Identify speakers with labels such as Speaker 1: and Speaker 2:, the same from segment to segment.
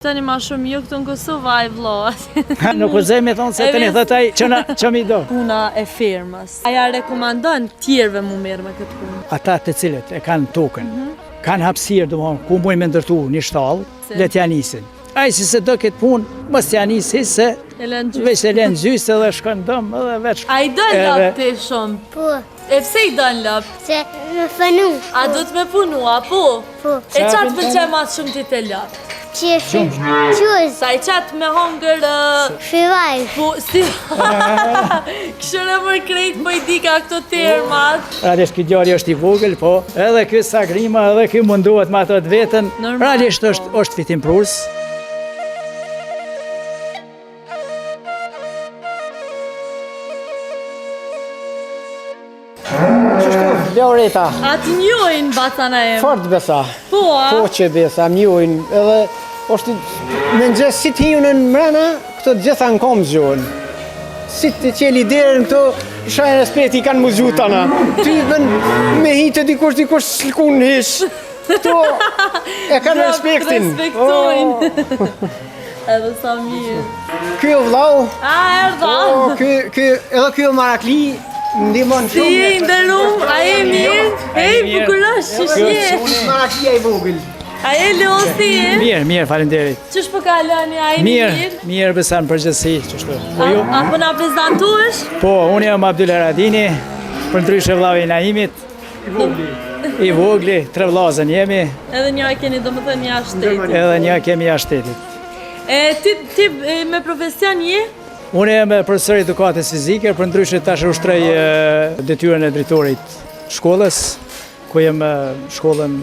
Speaker 1: Tani ma shumë ju këtu në Kosovë, ai vllohet.
Speaker 2: Nuk u zemi thonë se tani thëtaj që mi do.
Speaker 1: Puna e firmës. Aja rekomandon tjerëve mu mirë me këtë punë.
Speaker 2: Ata të cilët e kanë tokën, kanë hapësirë, domethënë ku mujnë me ndërtu një shtallë, le t'ja nisin. Ai si se do këtë punë, mos t'ja nisi se veç e lënë gjysë edhe shkon dëm edhe veç.
Speaker 1: Ai do lap ti shumë.
Speaker 3: Po.
Speaker 1: E pse i don lap?
Speaker 3: Se me fënu.
Speaker 1: A do të me punua, po?
Speaker 3: Po.
Speaker 1: E qatë pëlqen ma shumë ti të lap?
Speaker 3: Qefi. Quz.
Speaker 1: Sa i qatë me hongër...
Speaker 3: Fivaj.
Speaker 1: Po, si... Këshën e mërë krejt po i dika këto termat.
Speaker 2: Realisht ky djali është i vogël, po edhe ky sa grima, edhe ky munduhet me ato të vetën. Realisht është fitim prus.
Speaker 4: Loreta.
Speaker 1: A të njojnë bacana e më?
Speaker 4: Fort besa.
Speaker 1: Po, a?
Speaker 4: Po që besa, njojnë. Edhe është me nëgjës si të hiun në mrena, këto gjitha në kom zhjohen. Si të qeli derën këto, shajnë respekti kanë mu zhutana. Ty bën me hitë dikush s'lkun në hish. Këto e kanë respektin.
Speaker 1: Respektojnë. Edhe sa mirë.
Speaker 4: Kjo vlau.
Speaker 1: A, erdha.
Speaker 4: Edhe kjo marakli. Ndimon shumë.
Speaker 1: Si e ndërum, a e mirë? Hej, bukurosh, shishje.
Speaker 4: Marakia i vogël.
Speaker 1: A e losi e?
Speaker 2: Mirë, faleminderit.
Speaker 1: Qësh për kaloni, a e mirë?
Speaker 2: Mirë besa në përgjithësi, qështu. Po ju?
Speaker 1: A për nga prezentuesh?
Speaker 2: Po, unë jam Abdul Radini, për ndryshe vllau i Naimit. I vogli, 3 vllazën jemi.
Speaker 1: Edhe një keni do më thënë një shtetit.
Speaker 2: Edhe një kemi jashtë shtetit.
Speaker 1: Ti me profesion je?
Speaker 2: Unë jam profesor edukatës fizike, për ndryshe tash ushtrej detyrën e drejtorit shkollës, ku jem shkollën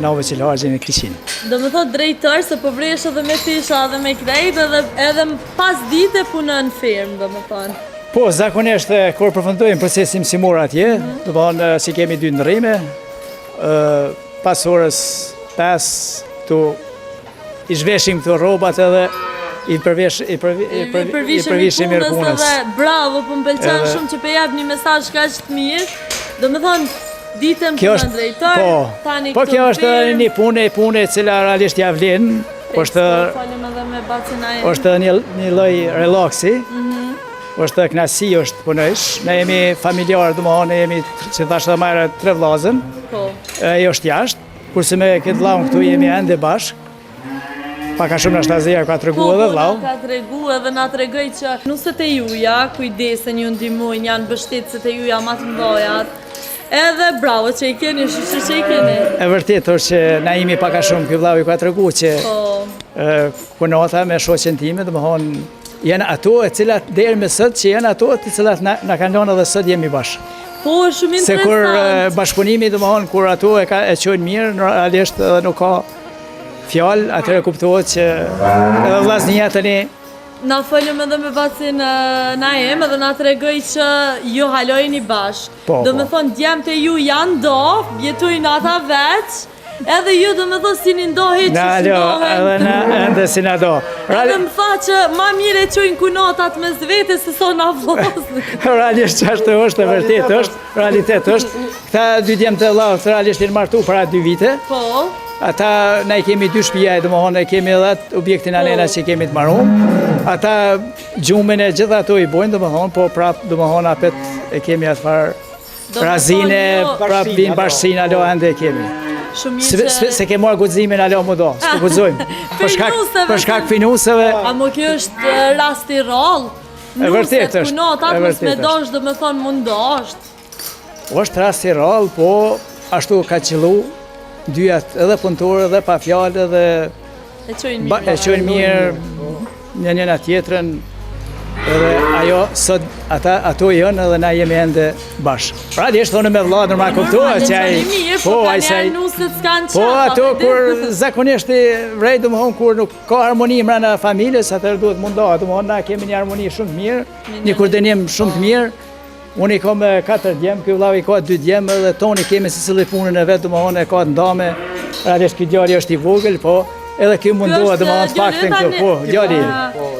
Speaker 2: Nave Qelhargje në Krishin.
Speaker 1: Do më thot drejtor, se po vresh edhe me tisha edhe me krejt, edhe pas dite punë në firmë, do më thonë.
Speaker 2: Po, zakonisht, kur përfundojmë procesin mësimor atje, do të thonë si kemi 2 ndërrime, pas orës 5, tu i zhveshim këto rrobat edhe i përvishim mirë punës.
Speaker 1: Bravo, po më pëlqen shumë që pe jap një mesazh kaq të mirë. Do më thonë, ditën punë drejtor, tani
Speaker 2: po kjo është një punë e cila realisht ja vlen, është një lloj relaksi, është knasi, është punësh. Ne jemi familjar, domethënë ne jemi, si thash edhe më 3 vllazën. Po. Ai është jashtë, kurse me këtë vllahun këtu jemi ende bashkë. Paka shumë në shtazia ka të regu edhe vlau.
Speaker 1: Ka të regu edhe nga të regoj që nusët e juja, kujdesen ju ndihmojnë, janë bështetësit e juja ma të mdojat. Edhe bravo që i keni, që i keni. E
Speaker 2: vërtet është që na imi paka shumë këj vlau i ka të regu që kunota me shoqen time, dhe më thonë, janë ato e cilat derë me sët, që janë ato të cilat na kanë lënë edhe sët jemi bashkë.
Speaker 1: Po, shumë interesant.
Speaker 2: Se kur bashkëpunimi, dhe më thonë, kur ato e qojnë mirë, realisht edhe nuk ka fjallë, atëre kuptohet që edhe vllaznia tani...
Speaker 1: Na folëm edhe me bacin Naim edhe na të regoj që ju halojni bashkë. Do me thonë, djemët e ju janë do, jetojnë ata veç, edhe ju do me thonë si një ndohi që shëndohen.
Speaker 2: Edhe si na do.
Speaker 1: Edhe më tha që ma mire qojnë kunotat me zvete se so na vlozë.
Speaker 2: Realisht që ashtë është, e vërtet është, realitet është. Këta 2 djemët e vllavë realisht janë martu para 2 vite.
Speaker 1: Po.
Speaker 2: Ata ne kemi 2 shtëpia, domethënë kemi edhe objektin anena që kemi të marrum. Ata gjumin e gjitha ato i bojnë, domethënë, po prap domethënë apet e kemi atë farë razine, prap vin bashkësinë alo ende e kemi. Se ke marrë guximin alo më do, s'po guxojmë. Për shkak finuseve.
Speaker 1: A mo kjo është rasti rrallë?
Speaker 2: E vërtet është.
Speaker 1: Kunotat mos me dosh domethënë mund dosht.
Speaker 2: Është rasti rrallë, po ashtu ka qëllu. Dyat edhe punëtorë edhe pa fjallë edhe e qojnë mirë njëna tjetrën edhe ajo sot ato jënë edhe na jemi ende bashkë. Pra di është thonë me vlla nërma kuptohet që po ato kur zakonisht i vrej domethënë kur nuk ka harmoni brenda familjes atëherë duhet mundohet domethënë na kemi një harmoni shumë të mirë, një koordinim shumë të mirë. Unë i ka me 4 djemë, këj vlau i ka 2 djemë dhe toni kemi si cili punën e vetë, domethënë e ka të ndame, realisht këj djali është i vogël, po edhe këj mundohet domethënë të faktin këtu, po, djali.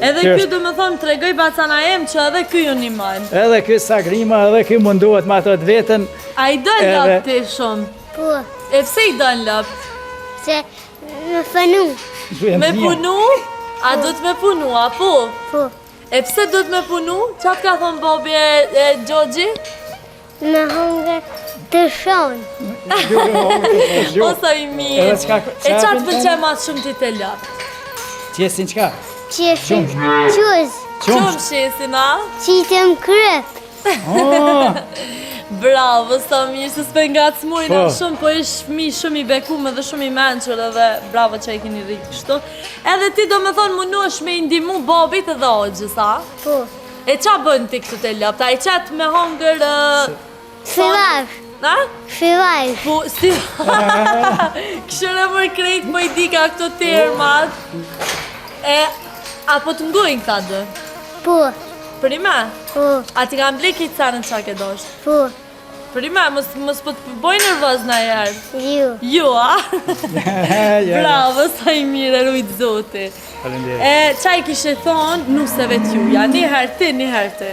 Speaker 1: Edhe këj domethënë të regoj bacana em që edhe këj unë i majnë.
Speaker 2: Edhe këj sa grima, edhe këj mundohet me ato të vetën.
Speaker 1: A i dojnë lap të shumë?
Speaker 3: Po.
Speaker 1: E pse i dojnë lap?
Speaker 3: Se me fënu.
Speaker 1: Me punu? A do të me punu, apo?
Speaker 3: Po.
Speaker 1: E pse do të me punu? Qa të ka thonë Bobi e Gjogji?
Speaker 3: Me hongër të shonë.
Speaker 1: O sa i mirë.
Speaker 2: Edhe çka-
Speaker 1: E qa të pëlqe ma shumë ti të lëp?
Speaker 2: Qesin qka?
Speaker 3: Qefi quz.
Speaker 1: Shumë shesin, a?
Speaker 3: Qitëm kryp.
Speaker 2: Oh,
Speaker 1: Bravo, sa mirë, se s'pe nga të smujnë
Speaker 2: Po.
Speaker 1: shumë, po ish fëmi shumë i bekume dhe shumë i menqër edhe bravo që e keni rritë kështu. Edhe ti do me thonë munosh me i ndimu Bobit edhe Ogjës, a?
Speaker 3: Po.
Speaker 1: E qa bënë ti këtë të lëp? Ta i qatë me hongër...
Speaker 3: Filash.
Speaker 1: Na?
Speaker 3: Filash.
Speaker 1: Po, si... Këshëre mërë krejt më i dika këto termat. E, apo të ngojnë këta dë?
Speaker 3: Po.
Speaker 1: Prime?
Speaker 3: Po.
Speaker 1: A ti kam ble kitë canën qa ke dosh?
Speaker 3: Po.
Speaker 1: Prime, mos po të bëj nervoz në herë.
Speaker 3: Ju.
Speaker 1: Jo, a?
Speaker 2: ja.
Speaker 1: Bravo, sa i mirë, rujtë zoti.
Speaker 2: Faleminderit.
Speaker 1: E, qa i kishe thonë, nuseve t'juja, një herë ti, një herë ti.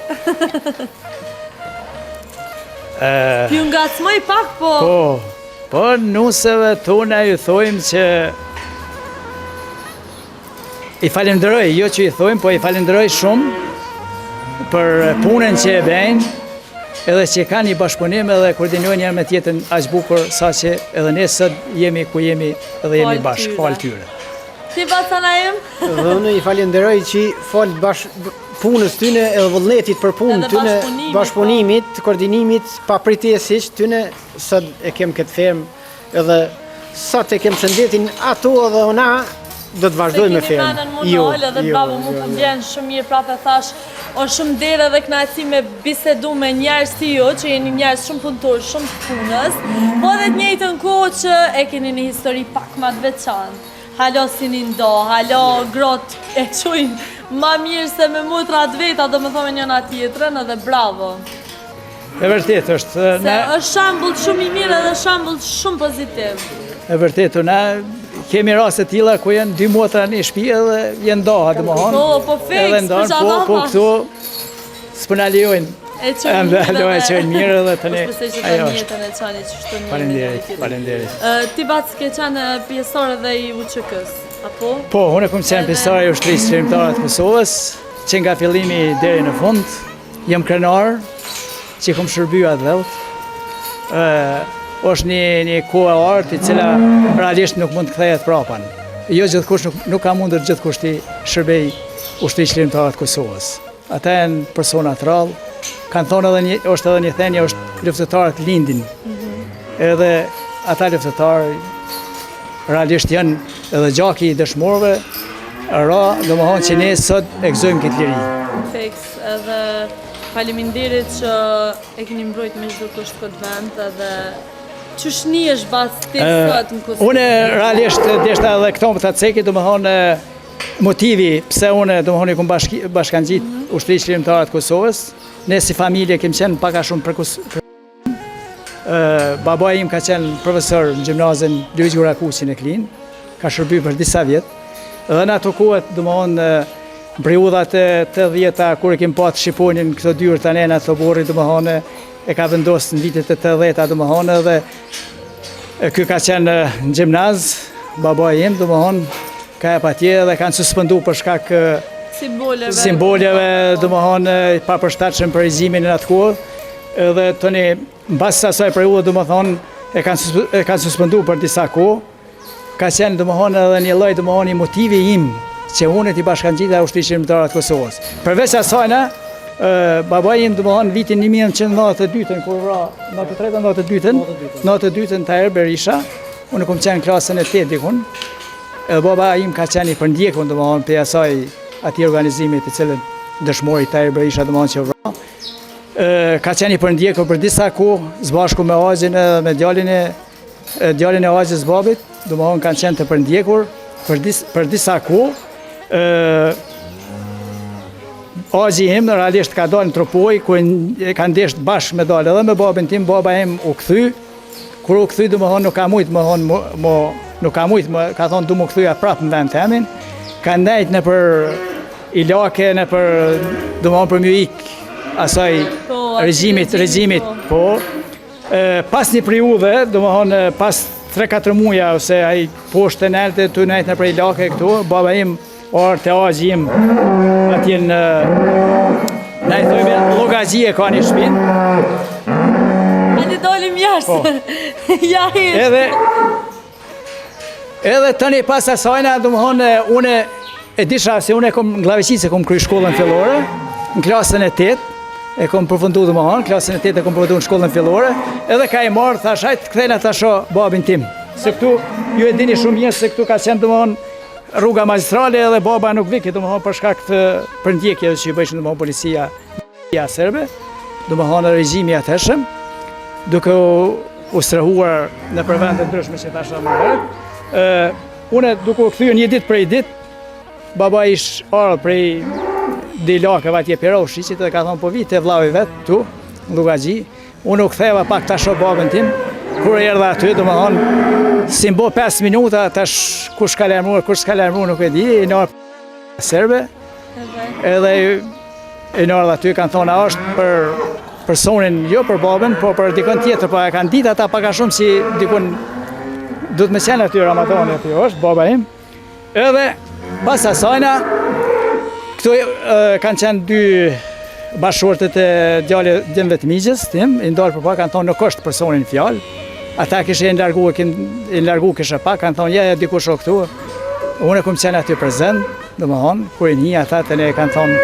Speaker 1: Ju nga të smoj pak, po...
Speaker 2: Po nuseve tona ju thojmë që i falenderoj, jo që i thojmë, po i falenderoj shumë për punën që e bëjnë, edhe që kanë i bashkëpunim edhe koordinojnë njërë me tjetën aq bukur, sa që edhe ne sot jemi ku jemi edhe jemi
Speaker 1: Falë
Speaker 2: bashkë,
Speaker 1: tyre.
Speaker 2: falë tyre.
Speaker 1: Ti Basana im?
Speaker 4: Dhe unë i falenderoj që falë punës tyne edhe vullnetit për punë
Speaker 1: Edhe
Speaker 4: tyne,
Speaker 1: bashkëpunimit,
Speaker 4: bashkëpunimit, koordinimit, papritesisht tyne, sot e kem këtë fermë edhe sot e kem shëndetin ato edhe ona do të vazhdoj me
Speaker 1: Se keni
Speaker 4: fermë.
Speaker 1: menën mu nolë edhe bravo mu po vjen shumë mirë prapë thash o shumë derë dhe knajsi me bisedu me njerës si ju që jeni njerës shumë punëtor, shumë të punës po edhe të njëjtën kohë që e keni një histori pak ma të veçantë. Halo si një ndo, halo grot e qujnë ma mirë se me mutrat veta do më thome njëna tjetërën edhe bravo.
Speaker 2: E vërtet është,
Speaker 1: Se është shambull shumë i mirë edhe shambull shumë pozitiv.
Speaker 2: e vërtet, na kemi raste tilla ku janë 2 motra në shtëpi edhe janë ndoha domethënë.
Speaker 1: Po fix,
Speaker 2: edhe ndonë,
Speaker 1: për çfarë
Speaker 2: po
Speaker 1: thash?
Speaker 2: këtu s'po na lejojnë.
Speaker 1: E qënë mirë
Speaker 2: Alo, e qënë mirë edhe tani.
Speaker 1: Po shpresoj që të
Speaker 2: ajo është.
Speaker 1: njëjtën e qani që shtë mirë.
Speaker 2: Faleminderit, faleminderit.
Speaker 1: Ti batë ke qenë pjesor edhe i UÇK-s, apo?
Speaker 2: Po, unë kam qenë pjesëtar e ushtrisë qeveritare të Kosovës, që nga fillimi deri në fund, jam krenar, që kam shërbyer atë vend. Është një kohë e artë, i cila realisht nuk mund të kthehet prapan. Jo gjithkush nuk ka mundur gjithkush të shërbej ushtrisë qeveritare të Kosovës. Ata janë persona të rrallë, kanë thonë është edhe një thënie, është luftëtarët lindin. Edhe ata luftëtarë realisht janë edhe gjaki i dëshmorëve, domethënë që ne sot e gëzojmë këtë liri.
Speaker 1: Fix, edhe faleminderit që e keni mbrojt me çdo kusht këtë vend edhe qysh është bas ti sot në Kosovë?
Speaker 2: Unë realisht deshta edhe këto më të cekit, domethënë motivi pse unë domethënë i kum bashkangjit ushtrisë qeveritare të Kosovës. Ne si familje kemi qenë pak a shumë babai im ka qenë profesor në gjimnazin Luiz Gurakuçi në Klin, ka shërbyer për disa vjet. Dhe në ato kohët, domethënë periudhat e 80-ta kur e kemi pasur Shqiponin këto dyrë tani në ato borri, domethënë e ka vendosur në vitet e 80-ta domethënë dhe ky ka qenë në gjimnaz, babai im domethënë ka e patje dhe kanë suspenduar për shkak simboleve domethënë pa përshtatshëm për regjimin në atë kohë. Edhe tani mbas asaj periudhe domethënë e kanë suspenduar për disa kohë. Ka qenë domethënë edhe një lloj domethënë motivi im që unë të bashkangjita ushtrisë qeveritare të Kosovës. Përveç asaj babai im domethënë vitin 1992 kur vra 93-92 Taher Berisha, unë kam qenë klasën e 8 dikun. Edhe baba im ka qenë i përndjekur domethënë për asaj atij organizimit të cilën dëshmoi Taher Berisha domethënë që vra. Ka qenë i përndjekur për disa kohë së bashku me Agjën edhe me djalin e Agjës babit, domethënë kanë qenë të përndjekur për disa kohë. Agji im realisht ka dalë në Tropoj, ku e kanë ndeshë bashkë me dalë edhe me babin tim, baba im u kthy. Kur u kthy domethënë nuk ka mujt, ka thonë du më kthyja prapë në vend temin. Ka ndajt në për ilake, në për domethënë për mjë ik asaj regjimit, po. Pas një periudhe, domethënë pas 3-4 muja ose ai poshtë të nalte të najtë në prej lake këtu, baba im orë të azhi im atje në na i thojme llogazi e ka një shtëpinë.
Speaker 1: Hajde dolim jashtë. Ja
Speaker 2: Edhe tani pas asajna, domthonë unë e disha se unë kom Ngllaveqicë kom kryer shkollën fillore, në klasën e 8 e kom përfunduar domthonë, klasën e 8 e kom përfunduar në shkollën fillore, edhe ka i marrë thash hajt kthena tash babin tim. Se këtu ju e dini shumë mirë se këtu ka qenë domthonë rruga magjistrale edhe baba nuk viki domthonë për shkak të përndjekjeve që i bëjshin domthonë policia serbe, domthonë regjimi i atëhershëm, duke u strehuar në vende ndryshme që tash më herët. Unë duke u kthyer një ditë prej ditë, baba ish ardhur prej dilakeve atje Peroshit dhe ka thonë po vite vllavi vet tu, në Llogazi. Unë u ktheva pak tash babën tim, kur erdha aty domthonë si mbo 5 minuta tash kush ka lajmëruar nuk e di, në serbe. Edhe e nërë aty kanë thonë a është për personin jo për babën, po për dikon tjetër, po e kanë ditë ata paka shumë si dikon du të me qenë aty Ramadani aty është, baba im. Edhe pas asajna, këtu kanë qenë 2 bashkëshortet e djemve të migjës, tim, i ndarë për pak, kanë thonë nuk është personin fjalë. Ata kishë i largu kishë pak, kanë thonë ja dikush o këtu. Unë e kom qenë aty prezent, domethënë, kur i një ata të ne kanë thonë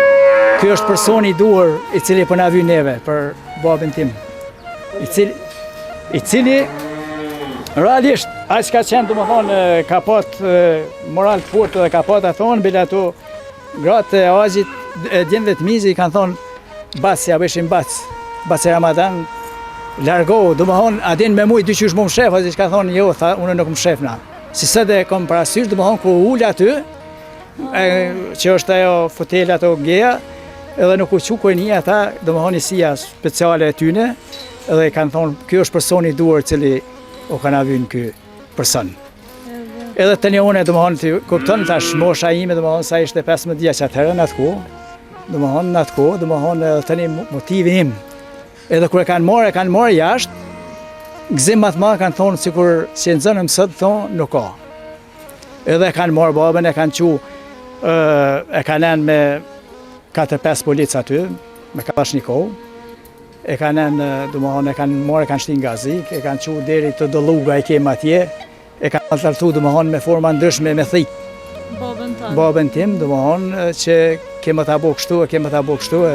Speaker 2: ky është personi i duhur i cili po na vjen neve për babën tim. I cili realisht aq ka qenë domethënë ka pat moral të fortë dhe ka pat a thonë bile ato gratë e Azit e djemve të mizi kanë thonë bas ja bëshin bas Ramadan largo domethënë a din me mua dyqysh më shef azi ka thonë jo tha unë nuk më shefna. Si së dhe kom parasysh domethënë ku ul aty që është ajo fotela ato geja edhe nuk u qukur një ata domethënë njësia speciale e tyne edhe kanë thonë ky është personi i duhur cili o kanë vënë ky person. Edhe tani unë domethënë ti kupton tash mosha ime domethënë sa ishte 15 vjeç atëherë në atë kohë. Domethënë tani motivi im. Edhe kur e kanë marrë jashtë, gzim më të madh kanë thonë sikur si nxënëm sot thonë nuk ka. Edhe e kanë marrë babën, e kanë e kanë lënë me 4-5 policë aty, me Kalashnikov. E kanë domethënë e kanë marrë, kanë shtin gazik, e kanë çu deri të Dolluga i kem atje. E kanë altartu domethënë me forma ndryshme me thik. Babën tim domethënë që kemë ta bëu kështu,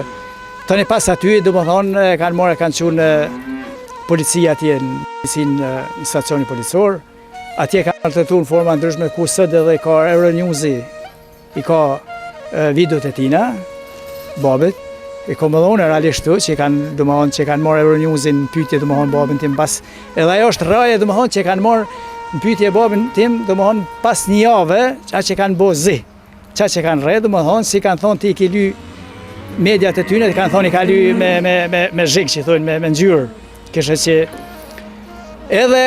Speaker 2: Tani pas aty domethënë e kanë marrë, kanë çu në policia atje në stacioni policor. Atje kanë altartu në forma ndryshme ku sot edhe ka Euronewsi, i ka videot e tina, babët. E komodone realisht që kanë marrë Euronewsin në pyetje domethënë babën tim pas. Edhe ajo është rraje domethënë që kanë marrë në pyetje babën tim domethënë pas një jave, çka që kanë bëu zi. Çka që kanë rre domethënë si kanë thonë ti ke ly mediat e tyne kanë thonë i ka ly me zhik që thonë me ngjyrë. Kishte që edhe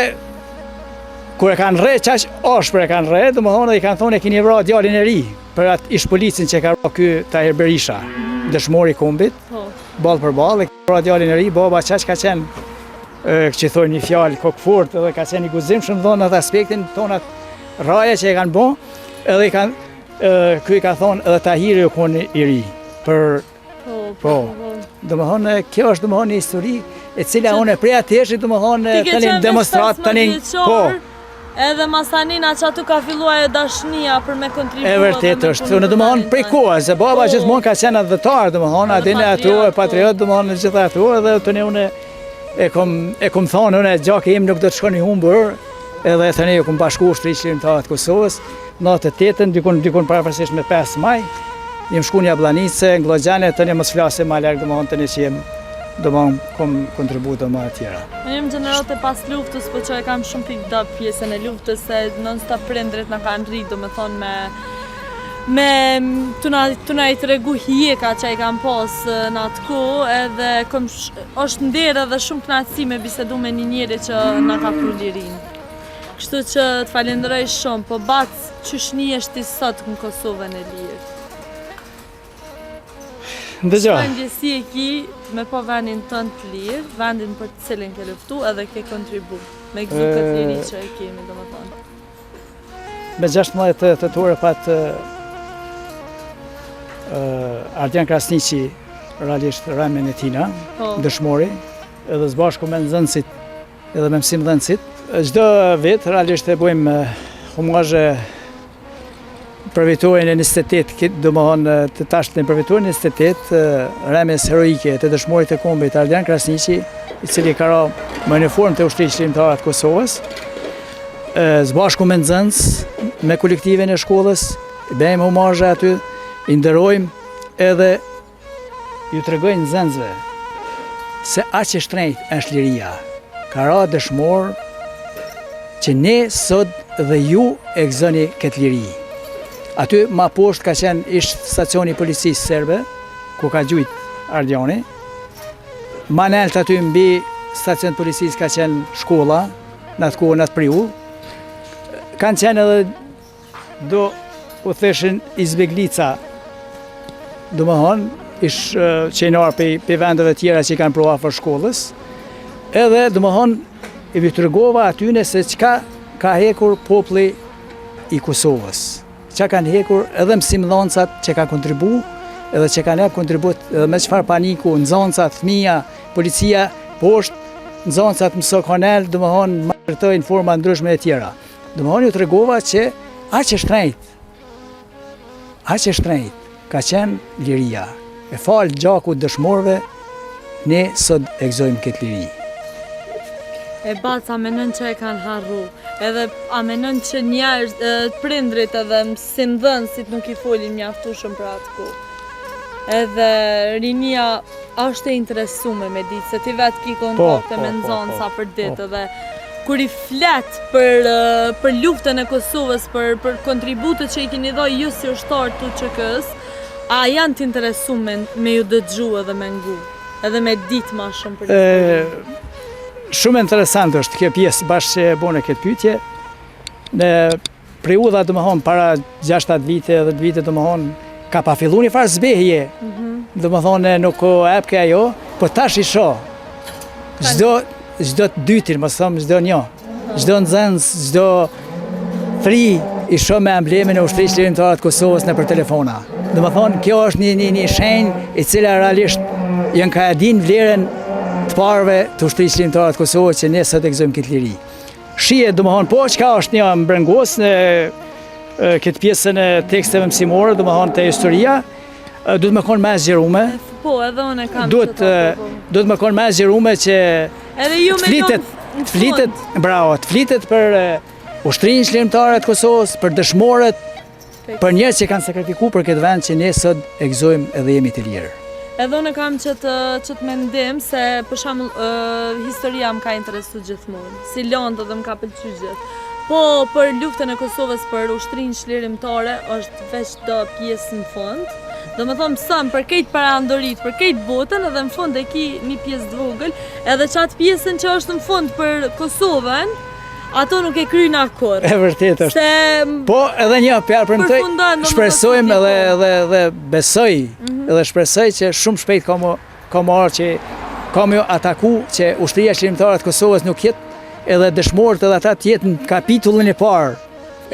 Speaker 2: kur e kanë rre çaq ashpër e kanë rre domethënë i kanë thonë e keni vrarë djalin e ri për atë ish policin që ka vrarë ky Tahir Berisha, dëshmori i kombit. Ball për ball e ka vrarë djalin e ri, baba çaq ka qenë që thonë një fjalë kokfort edhe ka qenë i guzimshëm dhon atë aspektin tonat rraja që e kanë bën edhe i kanë ky i ka thonë edhe Tahiri u kon i ri për domethënë kjo është domethënë një histori e cila unë prej atëherë domethënë tani demonstrat tani
Speaker 1: edhe masanina që atu ka filluar e dashnia për me kontribuar.
Speaker 2: E vërtet është, unë domethënë prej kohës, se baba gjithmonë ka qenë adhëtar domethënë, adin ato e patriot domethënë gjithë ato edhe tani unë e kom thonë unë gjaki im nuk do të shkoni humbur, edhe tani e kom bashkuar Shtriqlirëtarët të Kosovës, natë 8-ën dikon paraparsisht me 5 maj. Jem shku një Ablanice, në Gloggjane, tani mos flasim ma larg domethënë tani që jem domethënë kom kontributo më të tjera.
Speaker 1: Unë jam gjenerote pas luftës, po që e kam shumë pikë dop pjesën e luftës se non-stop prindrit na kanë rrit domethënë me tuna i tregu hjeka që i kam pas në atë kohë edhe është nder edhe shumë kënaqësi me bisedu me një njeri që na ka pru lirin. Kështu që të falenderoj shumë, po bac qysh njihesh ti sot në Kosovën e lirë?
Speaker 2: Ndëgjoj.
Speaker 1: Çfarë ndjesi e ki me po vendin tënd të lirë, vendin për të cilin ke luftu edhe ke kontribu? Me gëzu këtë liri që e kemi, do më thonë.
Speaker 2: Me 16 tetor pat Ardian Krasniqi, realisht ramen e tina, dëshmori, edhe zbashku me nxënësit edhe me mësimdhënësit. Çdo vit realisht e bojmë humazhe për vitorin e 28, do më thonë të tashtën për vitorin e 28, rames heroike të dëshmorit të kombit Ardian Krasniqi, i cili ka ra më në formë të ushtrisë shërimtare të Kosovës, zbashku me nxënës, me kolektiven e shkollës, i bëjmë humazhe aty, i nderojmë edhe ju tregojnë nxënësve se aq e shtrenjtë është liria. Ka ra dëshmor që ne sot dhe ju e gëzoni këtë liri. Aty ma poshtë ka qenë ish stacioni policisë serbe, ku ka gjujt Ardiani. Ma nalt aty mbi stacion policisë ka qenë shkolla, në atë kohë, në atë priull. Kanë qenë edhe do u theshin Izbeglica, do më thonë, ish qenar për vendeve tjera që i kanë prova për shkollës. Edhe, do më thonë, i vitërgova atyne se qka ka hekur popli i Kosovës. Qa kanë hekur edhe mësimdhënësat që ka kontribu, edhe që kanë jep kontribut edhe me qëfar paniku, nxënësat, fëmija, policia, poshtë, nxënësat mësokonel, do më thonë, martëtojnë forma ndryshme e tjera. Do më thonë, ju tregova që aq e shtrenjtë ka qenë liria. E falë gjaku dëshmorve, ne sot e gëzojmë këtë liri.
Speaker 1: E baca menon që e kanë harru, edhe a menon që njerëz, prindrit edhe mësimdhënësit nuk i folin mjaftueshëm për atë kohë. Edhe rinia është e interesume me ditë, se ti vetë ki kontakte me nxënësa për ditë, edhe kur i flet për luftën e Kosovës, për kontributet që i keni dhënë ju si ushtarë të ÇK-s, a janë të interesume me ju dëgju edhe me ngu, edhe me ditë ma shumë për historinë?
Speaker 2: Shumë interesant është kjo pjesë bashkë që e bone këtë pyetje. Në periudha do më thonë para 6-7 vite edhe 2 vite do më thonë ka pa fillu një farë zbehje. Do më thonë nuk o epke ajo, po tash i shoh. Çdo të dytin, mos them çdo një. Çdo nxënës, çdo fri i shoh me emblemin e ushtrisë shërimtare të Kosovës nëpër telefona. Do më thonë kjo është një shenjë e cila realisht janë ka din vlerën të parëve të ushtrisë shërimtare të Kosovës që ne sot e gëzojmë këtë liri. Shihet do më thonë po çka është një mbrengos në këtë pjesën e teksteve mësimore, do më thonë te historia, duhet më konë më zgjerume.
Speaker 1: Po, edhe unë e kam
Speaker 2: duhet më konë më zgjerume që
Speaker 1: edhe ju
Speaker 2: të flitet për ushtrinë shërimtare të Kosovës, për dëshmorët, për njerëz që kanë sakrifikuar për këtë vend që ne sot e gëzojmë edhe jemi të lirë.
Speaker 1: Edhe unë kam që të mendim se për shembull historia më ka interesu gjithmonë, si lëndë dhe më ka pëlqyer gjithë. Po për luftën e Kosovës për ushtrinë shërimtare është veç do pjesë në fund. Do më thonë mësëm për këtë parandorit, për këtë botën, edhe në fund e ki një pjesë të vogël, edhe qatë pjesën që është në fund për Kosovën, ato nuk e kryjnë akkur.
Speaker 2: E vërtet është. Po edhe një përmëtoj, shpresojmë edhe besoj, edhe shpresoj që shumë shpejt ka marrë që ka me ataku që ushtria shërimtare të Kosovës nuk jetë edhe dëshmorët edhe ata të jetë në kapitullin e parë.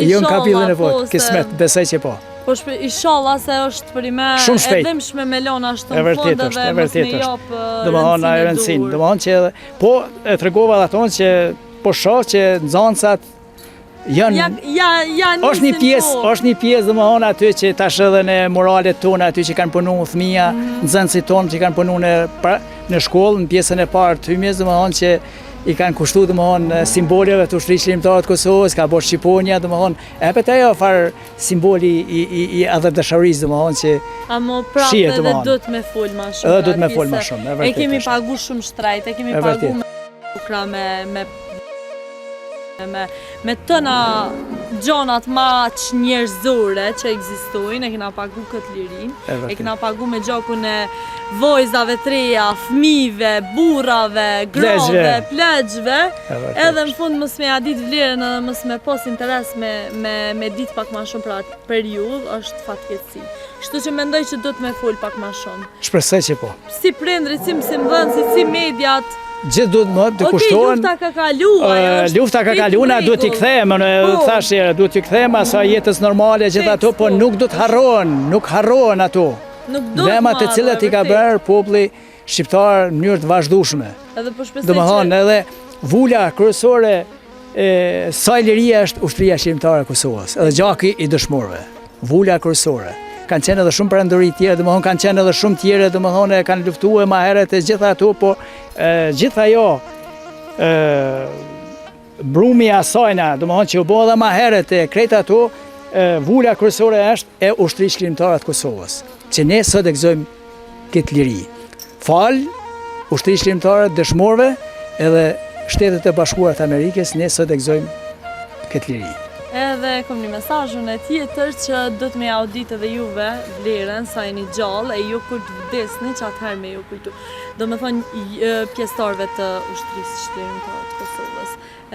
Speaker 2: Jo në kapitullin e parë, kismet, besoj që po.
Speaker 1: Po inshallah se është për ime e dhimshme me lona ashtë në fund edhe mos me japë rëndësin e dur.
Speaker 2: Po e tregova dhe tonë që po shoh që nxënësat janë është një pjesë domethënë aty që tash edhe në moralet tona aty që kanë punuar fëmia, nxënësit tonë që kanë punuar në shkollë në pjesën e parë të hymjes domethënë që i kanë kushtuar domethënë simboleve të ushtrisë shërimtare të Kosovës, ka bërë Shqiponia domethënë epet ajo far simboli i adhërdashurisë domethënë që
Speaker 1: amo prapë edhe duhet me fol më shumë.
Speaker 2: Edhe duhet me fol më shumë, e vërtetë.
Speaker 1: E kemi pagu shumë shtrajt, e kemi pagu me tëna gjonat ma që njerëzore që ekzistojnë, e kena pagu këtë lirin, e kena pagu me gjokun e vojzave treja, fmive, burrave, grove, plegjve, edhe në fund mës me adit vlerën edhe mës me pos interes me dit pak ma shumë për atë periudhë, është fatkeqësi. Kështu që mendoj që do të me fol pak ma shumë.
Speaker 2: Shpresoj që po.
Speaker 1: Si prindrit, si mësimdhënësit, si mediat,
Speaker 2: Gjithë duhet më të kushtohen.
Speaker 1: Lufta ka kaluar.
Speaker 2: Lufta ka kaluar, na duhet t'i kthejmë, thash herë, duhet t'i kthejmë asaj jetës normale, gjithë ato, po nuk do të nuk harrohen ato. Vemat të cilat i ka bërë populli shqiptar në mënyrë të vazhdueshme.
Speaker 1: Edhe po shpresoj.
Speaker 2: Domethënë edhe vula kryesore sa liria është ushtria shqiptare e Kosovës, edhe gjaki i dëshmorëve. Vula kryesore. Kanë qenë edhe shumë perandori tjerë, domethënë kanë qenë edhe shumë tjerë, domethënë kanë luftuar më herët e gjitha ato, po gjithë ajo brumi asajna, domethënë që u bë edhe më herët e krejt ato, vula kryesore është e ushtrisë shqiptare të Kosovës, që ne sot e gëzojmë këtë liri. Fal ushtrisë shqiptare të dëshmorëve edhe Shtetet e Bashkuara të Amerikës, ne sot e gëzojmë këtë liri.
Speaker 1: Edhe kom një mesazhun e tjetër që do të me audit edhe juve vlerën sa jeni gjallë e ju kur të vdesni që atëherë me ju kujtu. Do me thonë pjesëtarëve të ushtrisë shqiptare të Kosovës.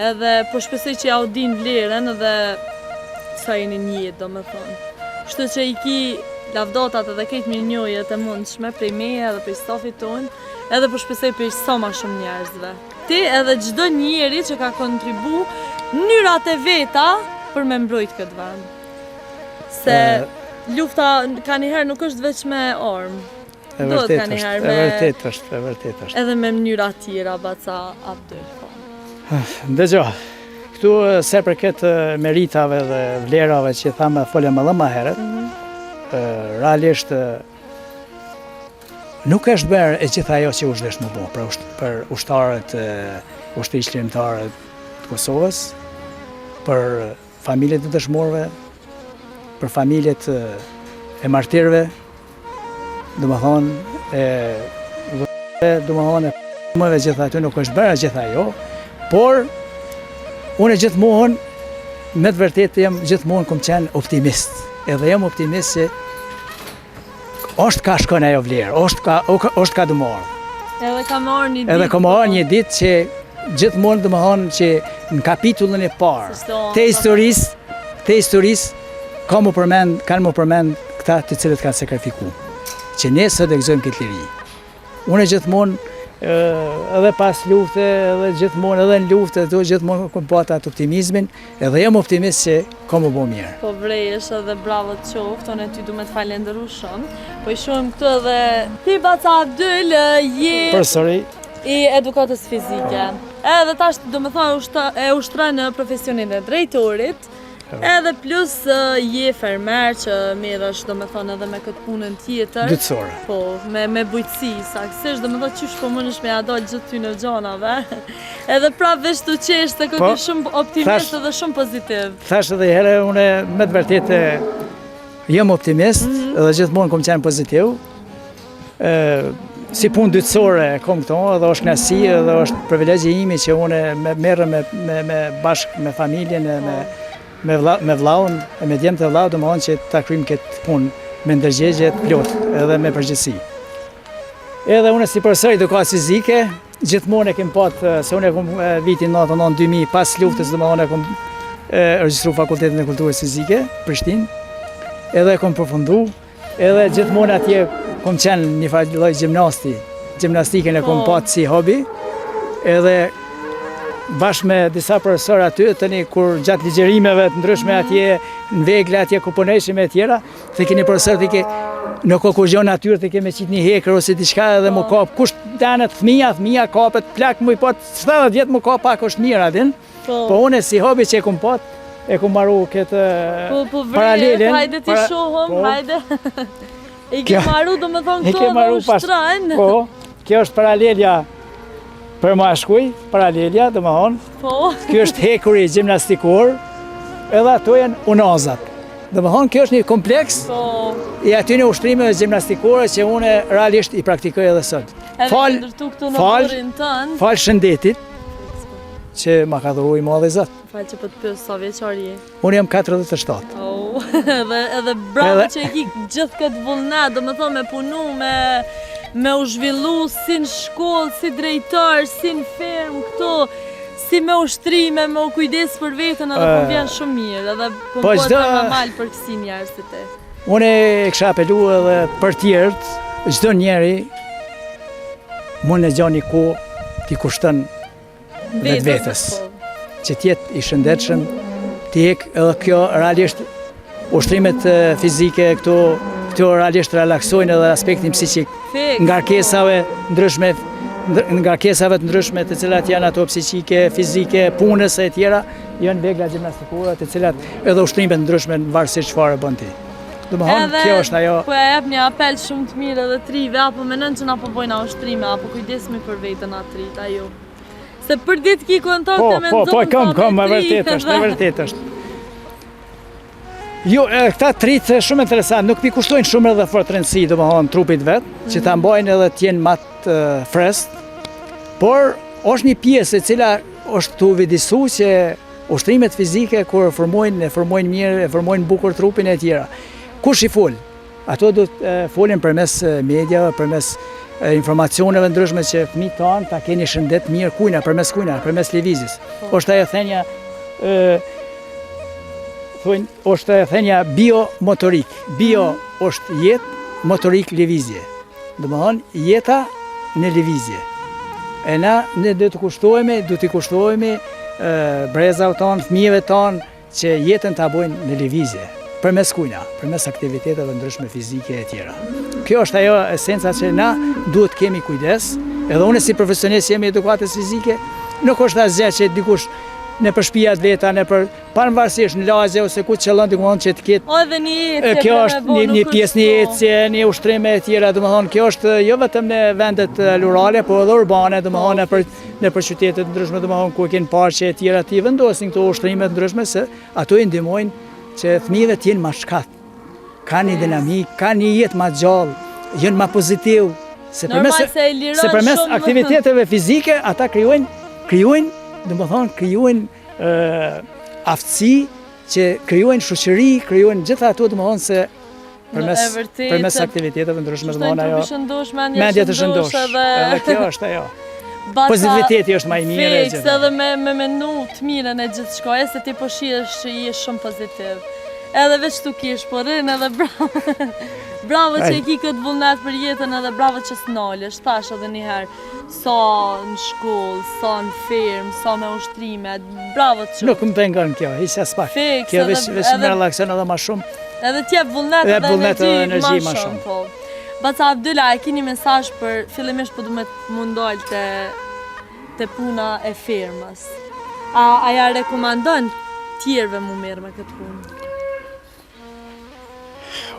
Speaker 1: Edhe po shpresoj që audin vlerën edhe sa jeni njët, do me thonë. Kështu që i ki lavdotat edhe këtë mirënjohjet e mundshme prej meje edhe prej stafit tonë, edhe po shpresoj për sa ma shumë njerëzve. Ti edhe çdo njeri që ka kontribu mënyrat e veta për me mbrojt këtë vend. Se lufta ka njëherë nuk është veç me armë.
Speaker 2: E vërtet është.
Speaker 1: Edhe me mënyra tjera, baca Abdul.
Speaker 2: Dëgjo, këtu se për këtë meritave dhe vlerave që thamë folëm edhe më herët, realisht nuk është bërë e gjitha ajo që u zhvesh më bo për ushtarët, ushtrisë shqiptare të Kosovës, për familjet e dëshmorëve, për familjet e martirëve, domethënë gjitha ato nuk është bërë gjitha ajo, por unë gjithmonë me të vërtetë jam gjithmonë kom qenë optimist. Edhe jam optimist që është ka shkon ajo vlerë, është ka dëmorë.
Speaker 1: Edhe ka marrë një ditë.
Speaker 2: Edhe ka marrë një ditë që gjithmonë domethënë që në kapitullin e parë të historisë kanë më përmend këta të cilët kanë sakrifikuar. Që ne sot e gëzojmë këtë liri. Unë gjithmonë edhe pas lufte, edhe gjithmonë edhe në lufte, gjithmonë kam pasur atë optimizmin, edhe jam optimist që ka më bë mirë.
Speaker 1: Po vrejesh edhe bravo të qoftë, unë ty du me të falenderu shumë. Po i shohim këtu edhe ti baca Abdul je i edukatës fizike. Edhe tash do me thonë e ushtron në profesionin e drejtorit, edhe plus je fermer që merresh do me thonë edhe me këtë punën tjetër.
Speaker 2: Dytësore.
Speaker 1: Po, me bujqësi, saktësisht do me thonë qysh po mundesh me adal gjithë ty në gjanave. Edhe prap veç të qesh se këtë shumë optimist edhe shumë pozitiv.
Speaker 2: Thash edhe herë, unë me të vërtetë jam optimist edhe gjithmonë kom qenë pozitiv. Si punë dytësore kom këto, edhe është knasi, edhe është privilegji imi që unë merrem bashkë me familjen, me vllaun, me djemtë të vllaut, domethënë që ta kryjmë këtë punë me ndërgjegje të plotë, edhe me përgjegjësi. Edhe unë si profesor edukatës fizike, gjithmonë e kem patë, se unë e kom vitin 99-2000 pas luftës, domethënë e kom regjistruar Fakultetin e Kulturës Fizike, Prishtinë, edhe e kom përfundu, edhe gjithmonë atje kom qenë një lloj gjimnasti, gjimnastikën e kom patë si hobi, edhe bashkë me disa profesorë aty, tani kur gjatë ligjerimeve të ndryshme atje, në vegle atje ku punojshim e tjera, të keni profesor të ke në kokuzjon natyrë të ke me qitë një hekër ose diçka edhe më kap, kush danet fëmija kapet plak më i pat 70 vjet më kap pak është mirë atin. Po unë si hobi që e kom pat, e kom marru këtë paralelen.
Speaker 1: Hajde ti shohëm, hajde. E ke marru do me thonë këto dhe ushtrajnë.
Speaker 2: Po, kjo është paralelja për mashkuj, paralelja, do më thonë.
Speaker 1: Po.
Speaker 2: Kjo është hekuri gjimnastikur, edhe ato janë unazat. Do më thonë, kjo është një kompleks i aty një ushtrimeve gjimnastikore që une realisht i praktikoj edhe sot. Fal shëndetit, që ma ka dhuru i madhe Zot.
Speaker 1: Falë që po të pësë, sa vjeqar je?
Speaker 2: Unë jam 47.
Speaker 1: Edhe bravo që e ki gjithë këtë vullnet, do me thonë me punu, me u zhvillu si në shkollë, si drejtar, si në fermë, këto, si me ushtrime, me u kujdes për vetën, edhe po vjen shumë mirë, edhe po më të normal për kësi njerëzit e.
Speaker 2: Unë e kësha apelu edhe për tjertë, çdo njeri mund e gjani ku t'i kushton vetës. Që t'jetë i shëndetshëm, t'i ek edhe kjo realisht ushtrimet fizike këto realisht relaksojnë edhe aspektin psiqik. Ngarkesave të ndryshme të cilat janë ato psiqike, fizike, punës e tjera, janë vegla gjimnastikore të cilat edhe ushtrimet ndryshme në varësisht çfarë bën ti. Domethënë kjo është ajo.
Speaker 1: Po e jep një apel shumë të mirë edhe trive, apo mendon që na po bojna ushtrime, apo kujdesemi për veten atrit, ajo. Se për ditë ki kontakte me nxënës.
Speaker 2: Po, e vërtet është. Jo, këta tritë shumë interesant, nuk pi kushtojnë shumë edhe fort rëndësi, domethënë trupit vet, që ta mbajnë edhe të jenë më të freskët, por është një pjesë e cila është të vëdisu që ushtrimet fizike kur formojnë mirë, e formojnë bukur trupin e tjera. Kush i fol? Ato do të folin përmes mediave, përmes informacioneve ndryshme që fëmijët tanë ta keni shëndet mirë përmes lëvizjes. Është ajo thënia është thënia biomotorik. Bio është jetë, motorik lëvizje. Domethënë jeta në lëvizje. E na ne do t'i kushtohemi brezave tonë, fëmijëve tonë që jetën ta bojnë në lëvizje. Përmes kujna, përmes aktiviteteve ndryshme fizike e tjera. Kjo është ajo esenca që na duhet kemi kujdes, edhe unë si profesionist jemi edukatës fizike, nuk është asgjë që dikush në për shtëpi atleta, pavarësisht në lagje ose ku qëllon domethënë që të ketë. Kjo është një pjesë, një ecje, një ushtrime e tjera, domethënë kjo është jo vetëm në vendet rurale, por edhe urbane, domethënë nëpër qytete të ndryshme, domethënë ku kanë parqe e tjera ti vendosin këto ushtrime të ndryshme se ato i ndihmojnë që fëmijëve të jenë më shkat, kanë një dinamik, kanë një jetë më gjallë, jenë më pozitiv, se përmes aktiviteteve fizike ata krijojnë aftësi që krijojnë shoqëri, krijojnë gjitha ato domethënë se përmes aktiviteteve ndryshme domethënë ajo mendja të shëndosh. Edhe kjo është ajo. Pozitiviteti është më i mirë e gjithë.
Speaker 1: Edhe me menu të mirën e gjithçka, se ti po shihesh që je shumë pozitiv. Edhe veç tu kish, po rrin edhe bravo. Bravo që e ki këtë vullnet për jetën edhe bravo që s'nalesh. Thash edhe një herë, sa në shkollë, sa në firmë, sa me ushtrime. Bravo që.
Speaker 2: Nuk më pengon kjo, hiç as pak. Kjo veç më relakson edhe më shumë.
Speaker 1: Edhe t'jep vullnet edhe energji më shumë. Po. Baca Abdullah, e keni mesazh për fillimisht po duhet mundoj te puna e firmës. A ja rekomandon tjerëve mu merr me këtë punë?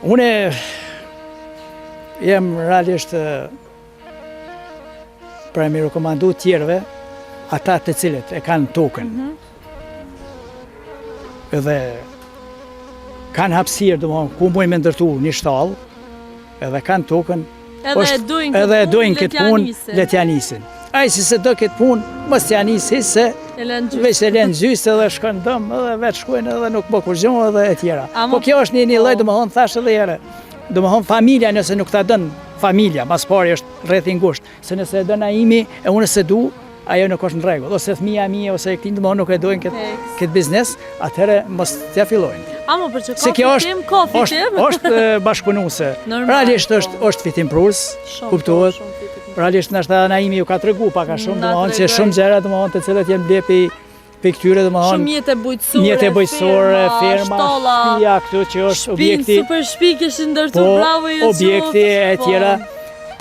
Speaker 2: Unë jem realisht pra mi rekomandu tjerëve ata të cilët e kanë tokën. Edhe kanë hapësirë, domethënë ku mund me ndërtu një shtallë, edhe kanë tokën, edhe e dojnë këtë punë, le t'ja nisin. Ai si se do këtë punë, mos t'ja nisi se veç e lënë gjysë edhe shkon dëm, edhe veç shkojnë edhe nuk bë kur gjë edhe e tjera. Po kjo është një lloj domethënë thash edhe herë. Domethënë familja nëse nuk ta dën familja, mas pari është rreth i ngushtë, se nëse e dën imi e unë se du, ajo nuk është në rregull, ose fëmia ime ose e domethënë nuk e dojnë këtë biznes, atëherë mos t'ja fillojnë.
Speaker 1: Ama për që ka fitim,
Speaker 2: është bashkëpunuese. Realisht është fitim prus, kuptohet. Realisht nështë Naimi ju ka tregu pak a shumë, domethënë që shumë gjëra domethënë të cilat janë blepi pe këtyre domethënë.
Speaker 1: Shumë jetë e bujqësore,
Speaker 2: firma, shtëpia këtu që është objekti.
Speaker 1: Super shtëpi kishin ndërtuar, bravo ju.
Speaker 2: Objekti e tjera.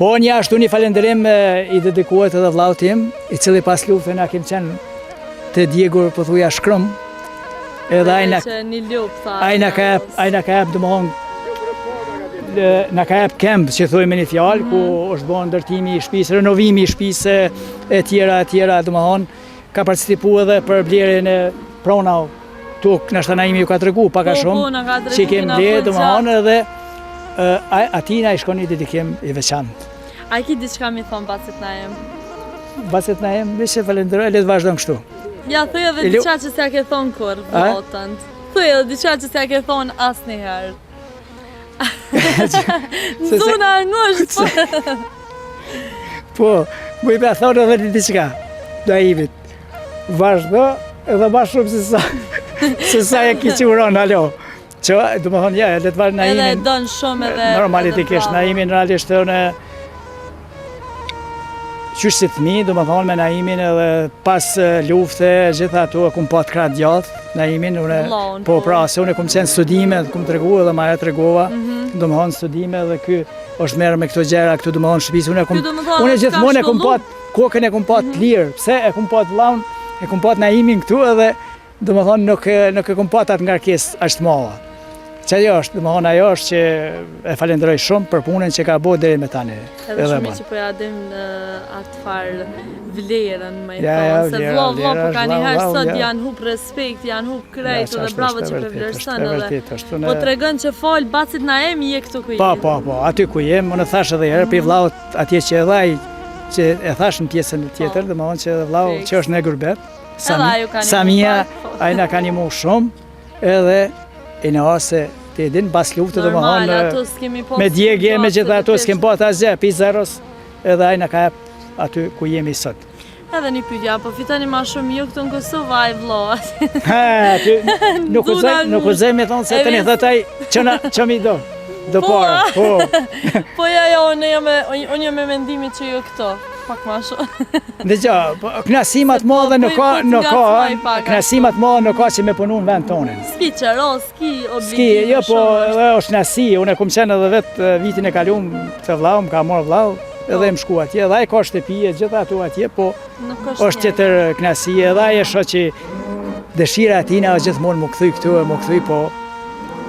Speaker 2: Po një ashtu një falënderim i dedikuohet edhe vllaut tim, i cili pas luftës na kemi qenë te djegur pothuajse shkrum. Edhe ai na ka jap domethënë na ka jap kemp, që thojmë një fjalë, ku është bërë ndërtimi i shtëpisë, renovimi i shtëpisë e tjera, domethënë ka participuar edhe për blerjen e pronave. Tuk nështë Naimi ju ka tregu pak a shumë, që i kemi blerë, domethënë edhe atina i shkon një dedikim i veçantë.
Speaker 1: A ki diçka mi thonë Bacet Naim?
Speaker 2: Bacet Naim, vishë falenderoj, le të vazhdojmë kështu.
Speaker 1: Ja, thuj edhe diçka që s'ja ke thonë kur, votënd. Thuj edhe diçka që s'ja ke thonë asnjëherë. Në zona ngosht, po.
Speaker 2: Po, mu i pra thonë edhe një diçka, Naimit. Vazhdo edhe ma shumë se sa e ki quron, alo. Që, du më thonë, ja, le të vazhdo Naimin.
Speaker 1: Edhe donë shumë edhe...
Speaker 2: Normalitikisht, Naimin realisht unë qysh si fëmijë, do më thonë me Naimin edhe pas lufte, gjitha ato e kum pa të kratë gjatë, Naimin,
Speaker 1: Vllaun,
Speaker 2: po
Speaker 1: po.
Speaker 2: pra, se unë kum qenë studime, kum të regu edhe ma e të regova, do më thonë studime dhe ky është merë me këto gjera, këtu do më thonë shpisë,
Speaker 1: Ky do më thonë,
Speaker 2: unë
Speaker 1: s'ka
Speaker 2: gjithmonë e kum
Speaker 1: shkollu?
Speaker 2: pa kokën e kum pa të lirë, pse e kum pa të vllaun, e kum pa të Naimin këtu edhe, do më thonë nuk e kum pa të atë ngarkesë ashtë malla. Që ajo është, do më thonë ajo është që e falenderoj shumë për punën që ka bo deri me tani.
Speaker 1: Edhe shumë
Speaker 2: ban.
Speaker 1: që po ja dim atë farë vlerën, me i
Speaker 2: Ja,
Speaker 1: thonë, se
Speaker 2: vlera,
Speaker 1: vlo
Speaker 2: vlera
Speaker 1: po ka
Speaker 2: është,
Speaker 1: njëherë
Speaker 2: vlau,
Speaker 1: sot
Speaker 2: ja.
Speaker 1: janë hup respekt, janë hup krejt,
Speaker 2: Ja,
Speaker 1: edhe
Speaker 2: është,
Speaker 1: bravo
Speaker 2: është
Speaker 1: që
Speaker 2: e
Speaker 1: për
Speaker 2: vërtet,
Speaker 1: vlerësën
Speaker 2: është e
Speaker 1: edhe.
Speaker 2: vërtet, është,
Speaker 1: Po të regën që falë bacit na emi je këtu ku
Speaker 2: Po, aty ku jem, unë thash edhe herë, për vllaut atje që edhe ai, që e thash në pjesën tjetër, dhe më thonë që edhe vllau
Speaker 1: Fiks.
Speaker 2: që është në Gurbet,
Speaker 1: ai ju ka një
Speaker 2: Samia,
Speaker 1: pak, po.
Speaker 2: ai na ka një mu shumë, edhe e në ase të edin, bas luftë dhe më
Speaker 1: Normal,
Speaker 2: thonë,
Speaker 1: ato s'kemi po.
Speaker 2: me djegje, me gjitha ato s'kem po të asgjë, pi zeros, edhe ai na ka jep aty ku jemi sot.
Speaker 1: Edhe një pyetja, po fitoni ma shumë ju këtu në Kosovë, ai vllohet.
Speaker 2: Ha, ty, nuk u zej me thonë se
Speaker 1: E
Speaker 2: të një
Speaker 1: vis-
Speaker 2: thët ai, që mi do
Speaker 1: Po,
Speaker 2: para, po.
Speaker 1: Po ja, unë jam me mendimin që ju këto, pak ma shumë.
Speaker 2: Dhe gjo, knasimat madhe nuk ka,
Speaker 1: po,
Speaker 2: nuk ka,
Speaker 1: ngacmoj pak,
Speaker 2: knasimat madhe nuk ka që me punu në vend tonin.
Speaker 1: Ski qëro, ski obligim.
Speaker 2: Ski, jo, po
Speaker 1: shumë
Speaker 2: edhe është nasi, unë e kum qenë edhe vetë vitin e kalum të vllau, më ka morë vllau, edhe më shku atje, edhe ai ka shtëpije, gjitha ato atje, po
Speaker 1: Nuk
Speaker 2: është tjetër knasi, edhe ai e shoh që dëshira e tina është gjithmonë më kthy këtu, më kthy, po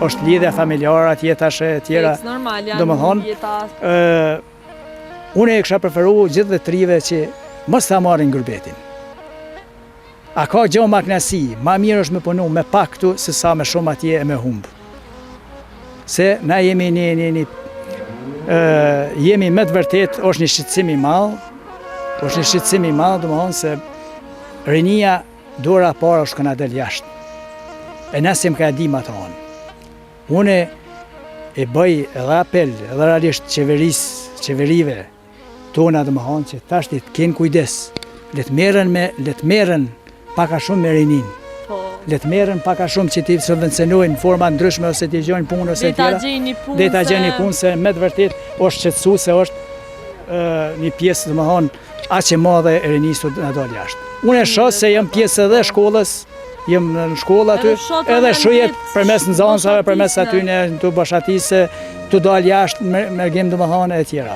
Speaker 2: është lidhja familjare atje tash e tjera.
Speaker 1: Fiks, normal, janë
Speaker 2: do më thonë,
Speaker 1: jeta.
Speaker 2: Unë e kisha preferu gjithë dhe trive që mos ta marrin Gurbetin. A ka gjo ma knasi, ma mirë është me punu me pak këtu, se sa me shumë atje e me humbë. Se na jemi jemi me të vërtet, është një shqetësim i madh, është një shqetësim i madh, do më thonë se rinia dora para është këna del jashtë. E nëse më ka dim ato onë. Une e bëj edhe apel, edhe realisht qeverive tona dhe më thonë që tash të kenë kujdes, le të merren paka shumë me rinin,
Speaker 1: Po.
Speaker 2: le të merren paka shumë që t'i subvencionojnë në forma ndryshme ose t'i gjojnë punë ose
Speaker 1: Dhe ta
Speaker 2: tjera.
Speaker 1: gjeni punë.
Speaker 2: Dhe ta gjeni punë se me të vërtet është qetësu se është një pjesë dhe më thonë aq e madhe e rinisë të në dalë jashtë. Unë e shoh se jam pjesë edhe shkollës, jem në shkollë aty,
Speaker 1: Edhe shoh
Speaker 2: edhe
Speaker 1: edhe
Speaker 2: shujet
Speaker 1: mjet
Speaker 2: përmes nxënësave, përmes
Speaker 1: boshatisë,
Speaker 2: aty në të boshatisë, të dalë jashtë me gjem dhe më thonë e tjera.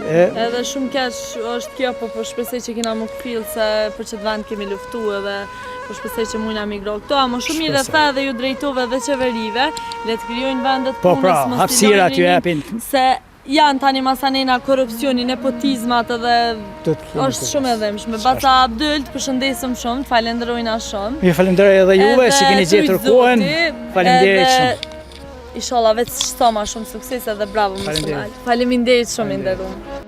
Speaker 1: Edhe shumë keq është kjo, po shpresoj që kena më këfill se për çet vend kemi luftu edhe po shpresoj që mujna migro këto, a më shumë mirë tha edhe ju drejtove dhe qeverive, le të krijojnë vendet
Speaker 2: Po
Speaker 1: punës,
Speaker 2: pra,
Speaker 1: mos
Speaker 2: hapësira
Speaker 1: t'i
Speaker 2: t'ju
Speaker 1: lojnë
Speaker 2: japin.
Speaker 1: se janë tani masanena korrupsioni, nepotizmat edhe është shumë e dhëmshme. Baca Abdylt, përshëndesim shumë, të falenderojna shumë.
Speaker 2: Ju falenderoj edhe juve që keni gjetur kohën. Faleminderit shumë.
Speaker 1: Inshallah vetë sa më shumë sukses edhe bravo më shumë. Faleminderit shumë i nderuar.